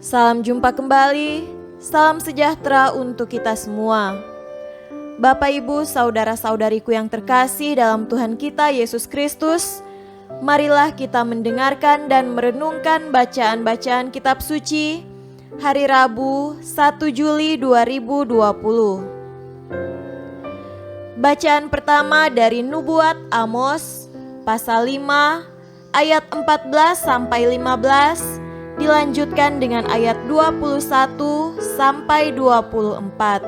Salam jumpa kembali, salam sejahtera untuk kita semua. Bapak, Ibu, saudara-saudariku yang terkasih dalam Tuhan kita Yesus Kristus, marilah kita mendengarkan dan merenungkan bacaan-bacaan kitab suci hari Rabu 1 Juli 2020. Bacaan pertama dari Nubuat Amos pasal 5 ayat 14 sampai 15, dilanjutkan dengan ayat 21 sampai 24.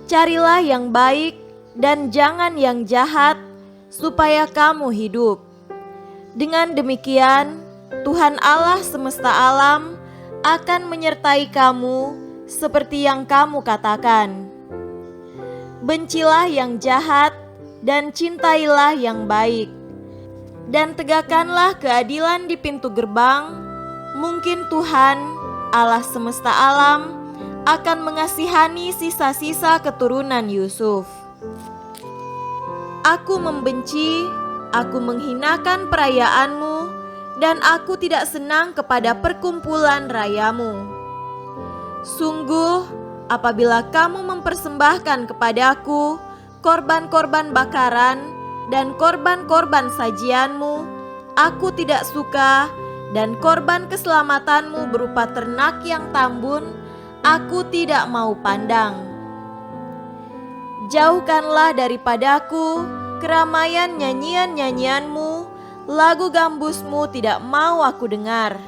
Carilah yang baik dan jangan yang jahat, supaya kamu hidup. Dengan demikian, Tuhan Allah semesta alam akan menyertai kamu seperti yang kamu katakan. Bencilah yang jahat dan cintailah yang baik, dan tegakkanlah keadilan di pintu gerbang. Mungkin Tuhan Allah semesta alam akan mengasihani sisa-sisa keturunan Yusuf. Aku membenci, aku menghinakan perayaanmu, dan aku tidak senang kepada perkumpulan rayamu. Sungguh, apabila kamu mempersembahkan kepadaku korban-korban bakaran dan korban-korban sajianmu, aku tidak suka, dan korban keselamatanmu berupa ternak yang tambun, aku tidak mau pandang. Jauhkanlah daripadaku keramaian nyanyian-nyanyianmu, lagu gambusmu tidak mau aku dengar.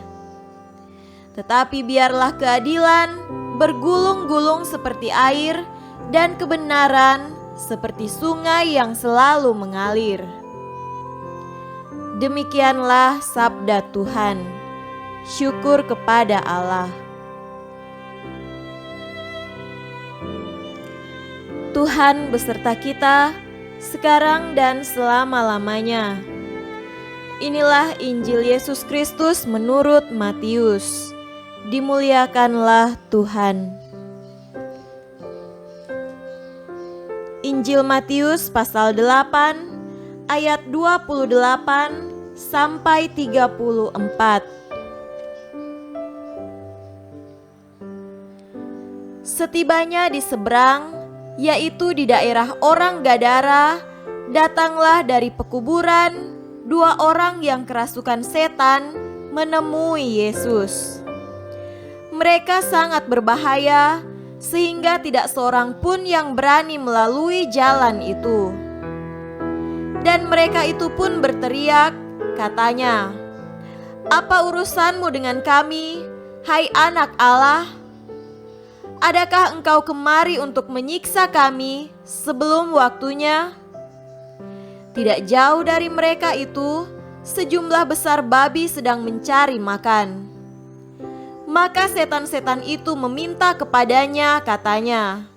Tetapi biarlah keadilan bergulung-gulung seperti air, dan kebenaran seperti sungai yang selalu mengalir. Demikianlah sabda Tuhan. Syukur kepada Allah. Tuhan beserta kita sekarang dan selama-lamanya. Inilah Injil Yesus Kristus menurut Matius. Dimuliakanlah Tuhan. Injil Matius pasal 8 ayat 28 sampai 34. Setibanya di seberang, yaitu di daerah orang Gadara, datanglah dari pekuburan 2 orang yang kerasukan setan menemui Yesus. Mereka sangat berbahaya, sehingga tidak seorang pun yang berani melalui jalan itu. Dan mereka itu pun berteriak, katanya, "Apa urusanmu dengan kami, hai anak Allah? Adakah engkau kemari untuk menyiksa kami sebelum waktunya?" Tidak jauh dari mereka itu, sejumlah besar babi sedang mencari makan. Maka setan-setan itu meminta kepadanya, katanya,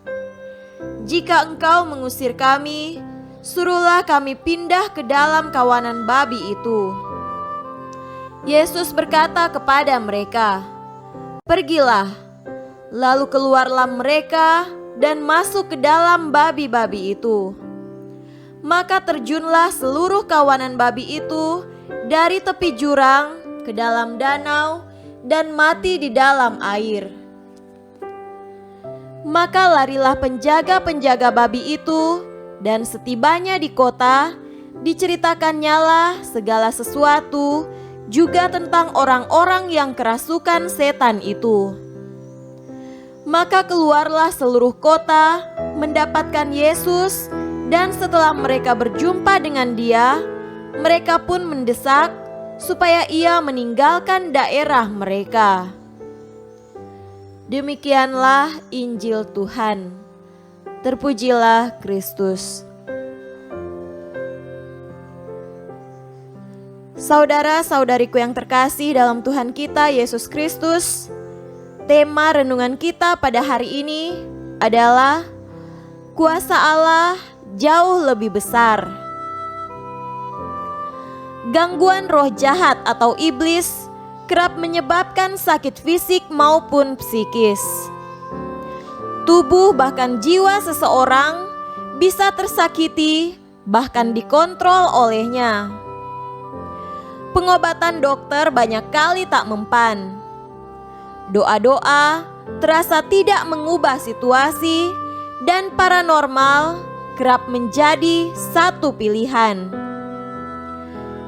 "Jika engkau mengusir kami, suruhlah kami pindah ke dalam kawanan babi itu." Yesus berkata kepada mereka, "Pergilah." Lalu keluarlah mereka dan masuk ke dalam babi-babi itu. Maka terjunlah seluruh kawanan babi itu dari tepi jurang ke dalam danau dan mati di dalam air. Maka larilah penjaga-penjaga babi itu, dan setibanya di kota, diceritakannya segala sesuatu juga tentang orang-orang yang kerasukan setan itu. Maka keluarlah seluruh kota mendapatkan Yesus, dan setelah mereka berjumpa dengan Dia, mereka pun mendesak supaya Ia meninggalkan daerah mereka. Demikianlah Injil Tuhan. Terpujilah Kristus. Saudara-saudariku yang terkasih dalam Tuhan kita Yesus Kristus, tema renungan kita pada hari ini adalah kuasa Allah jauh lebih besar. Gangguan roh jahat atau iblis kerap menyebabkan sakit fisik maupun psikis. Tubuh bahkan jiwa seseorang bisa tersakiti, bahkan dikontrol olehnya. Pengobatan dokter banyak kali tak mempan. Doa-doa terasa tidak mengubah situasi, dan paranormal kerap menjadi satu pilihan.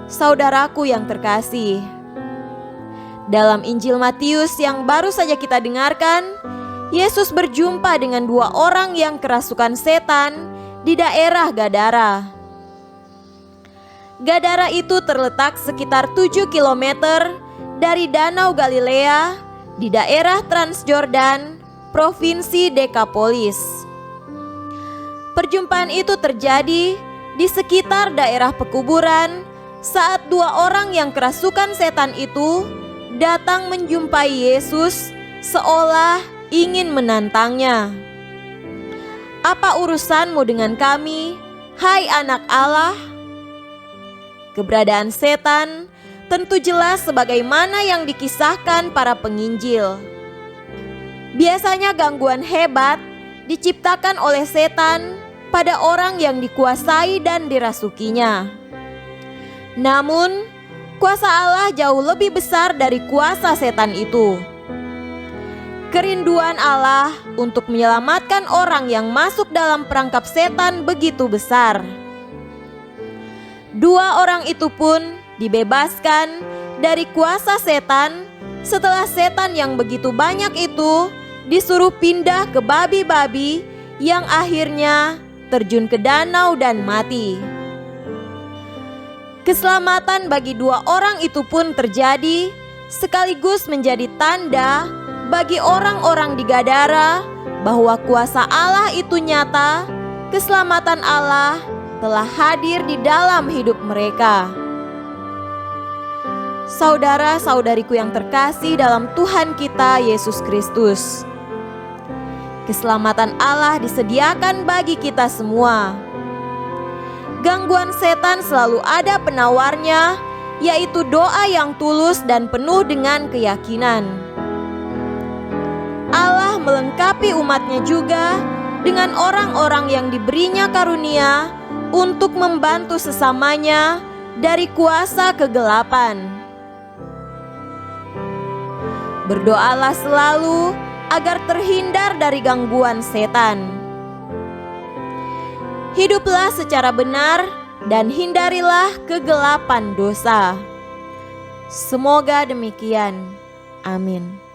Saudaraku yang terkasih, dalam Injil Matius yang baru saja kita dengarkan, Yesus berjumpa dengan dua orang yang kerasukan setan di daerah Gadara. Gadara itu terletak sekitar 7 km dari Danau Galilea di daerah Transjordan, Provinsi Dekapolis. Perjumpaan itu terjadi di sekitar daerah pekuburan saat dua orang yang kerasukan setan itu datang menjumpai Yesus seolah ingin menantangnya. "Apa urusanmu dengan kami, hai anak Allah?" Keberadaan setan tentu jelas sebagaimana yang dikisahkan para penginjil. Biasanya gangguan hebat diciptakan oleh setan pada orang yang dikuasai dan dirasukinya. Namun, kuasa Allah jauh lebih besar dari kuasa setan itu. Kerinduan Allah untuk menyelamatkan orang yang masuk dalam perangkap setan begitu besar. Dua orang itu pun dibebaskan dari kuasa setan setelah setan yang begitu banyak itu disuruh pindah ke babi-babi yang akhirnya terjun ke danau dan mati. Keselamatan bagi dua orang itu pun terjadi sekaligus menjadi tanda bagi orang-orang di Gadara bahwa kuasa Allah itu nyata, keselamatan Allah telah hadir di dalam hidup mereka. Saudara-saudariku yang terkasih dalam Tuhan kita Yesus Kristus, keselamatan Allah disediakan bagi kita semua. Gangguan setan selalu ada penawarnya, yaitu doa yang tulus dan penuh dengan keyakinan. Allah melengkapi umatnya juga dengan orang-orang yang diberinya karunia untuk membantu sesamanya dari kuasa kegelapan. Berdoalah selalu agar terhindar dari gangguan setan. Hiduplah secara benar dan hindarilah kegelapan dosa. Semoga demikian. Amin.